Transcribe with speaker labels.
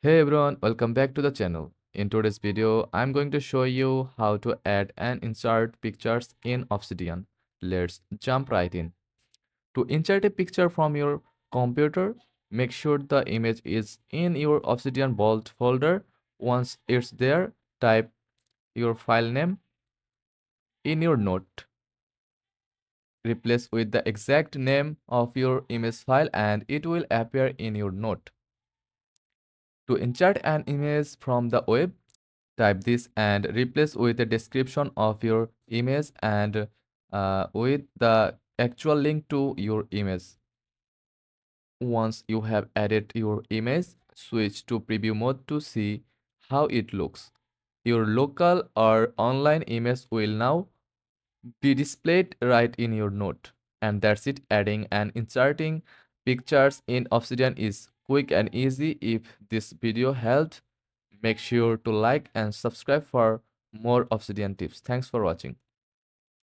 Speaker 1: Hey everyone, welcome back to the channel. In today's video, I'm going to show you how to add and insert pictures in Obsidian. Let's jump right in. To insert a picture from your computer, make sure the image is in your Obsidian Vault folder. Once it's there, type your file name in your note. Replace with the exact name of your image file and it will appear in your note. To insert an image from the web, type this and replace with a description of your image and with the actual link to your image. Once you have added your image, switch to preview mode to see how it looks. Your local or online image will now be displayed right in your note. And that's it. Adding and inserting pictures in Obsidian is quick and easy. If this video helped, make sure to like and subscribe for more Obsidian tips. Thanks for watching.